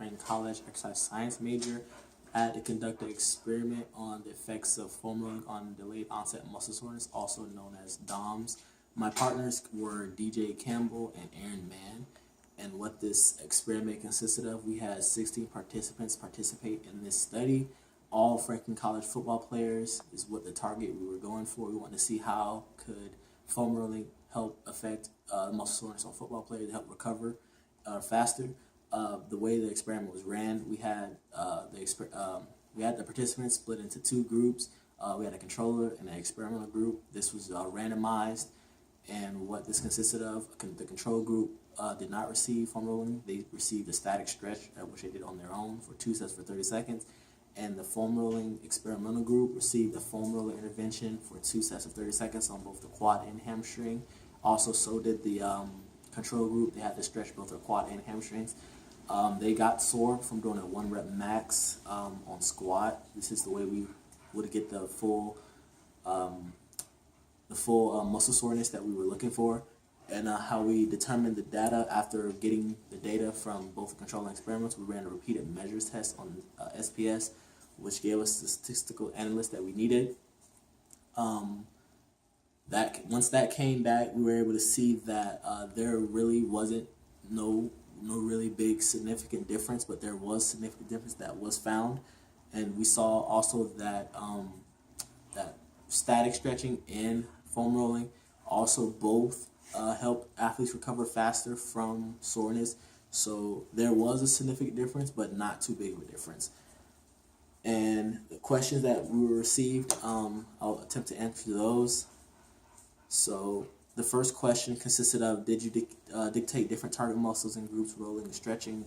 Franklin College exercise science major. I had to conduct an experiment on the effects of foam rolling on delayed onset muscle soreness, also known as DOMS. My partners were DJ Campbell and Aaron Mann. And what this experiment consisted of, we had 16 participants participate in this study. All Franklin College football players is what the target we were going for. We wanted to see how could foam rolling help affect muscle soreness on football players to help recover faster. The way the experiment was ran, we had the participants split into two groups. We had a controller and an experimental group. This was randomized, and what this consisted of, the control group did not receive foam rolling. They received a static stretch, which they did on their own for 2 sets for 30 seconds. And the foam rolling experimental group received a foam roller intervention for 2 sets of 30 seconds on both the quad and hamstring. Also, so did the control group. They had to stretch both their quad and hamstrings. They got sore from doing a 1 rep max on squat. This is the way we would get the full muscle soreness that we were looking for. And how we determined the data after getting the data from both the control and experiments, we ran a repeated measures test on SPS, which gave us the statistical analysis that we needed. Once that came back, we were able to see that there really wasn't no really big significant difference, but there was significant difference that was found. And we saw also that that static stretching and foam rolling also both help athletes recover faster from soreness. So there was a significant difference, but not too big of a difference. And the questions that we received, I'll attempt to answer those. So the first question consisted of, did you dictate different target muscles in groups rolling and stretching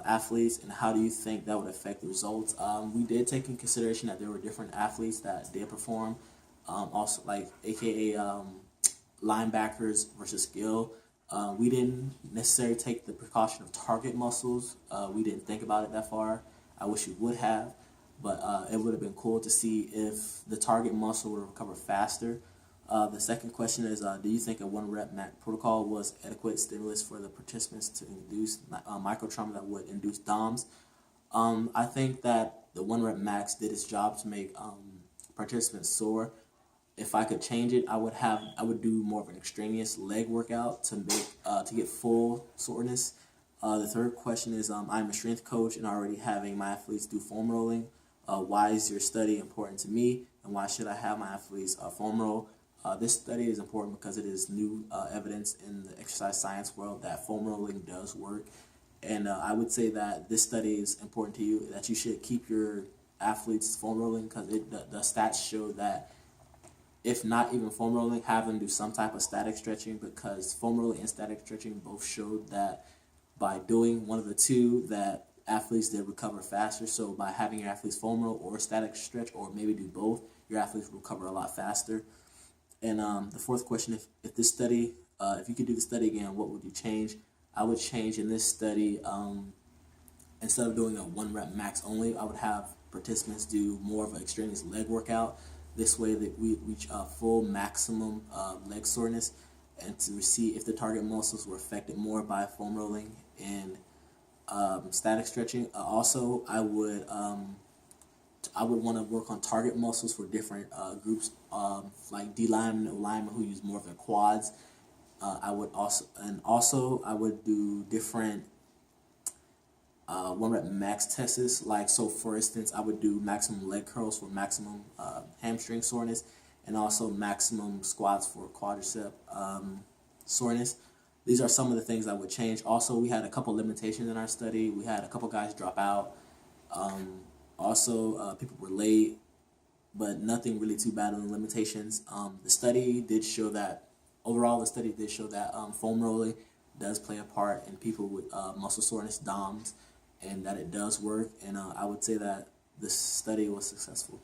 athletes, and how do you think that would affect the results? We did take in consideration that there were different athletes that did perform, also like AKA linebackers versus skill. We didn't necessarily take the precaution of target muscles. We didn't think about it that far. I wish we would have, but it would have been cool to see if the target muscle would recover faster. The second question is, do you think a 1 rep max protocol was adequate stimulus for the participants to induce microtrauma that would induce DOMS? I think that the 1 rep max did its job to make participants sore. If I could change it, I would do more of an extraneous leg workout to get full soreness. The third question is, I'm a strength coach and already having my athletes do foam rolling. Why is your study important to me, and why should I have my athletes foam roll? This study is important because it is new evidence in the exercise science world that foam rolling does work. And I would say that this study is important to you, that you should keep your athletes foam rolling, because the stats show that if not even foam rolling, have them do some type of static stretching, because foam rolling and static stretching both showed that by doing one of the two, that athletes did recover faster. So by having your athletes foam roll or static stretch, or maybe do both, your athletes will recover a lot faster. And the fourth question, if this study, if you could do the study again, what would you change? I would change in this study, instead of doing a 1 rep max only, I would have participants do more of an extraneous leg workout. This way that we reach a full maximum leg soreness, and to see if the target muscles were affected more by foam rolling and static stretching. Also, I would want to work on target muscles for different groups, like D linemen and linemen who use more of their quads. I would do different 1 rep max tests, like, so for instance, I would do maximum leg curls for maximum hamstring soreness, and also maximum squats for quadricep soreness. These are some of the things I would change. Also, we had a couple limitations in our study. We had a couple guys drop out. People were late, but nothing really too bad on the limitations. The study did show that, overall, foam rolling does play a part in people with muscle soreness, DOMS, and that it does work. And I would say that this study was successful.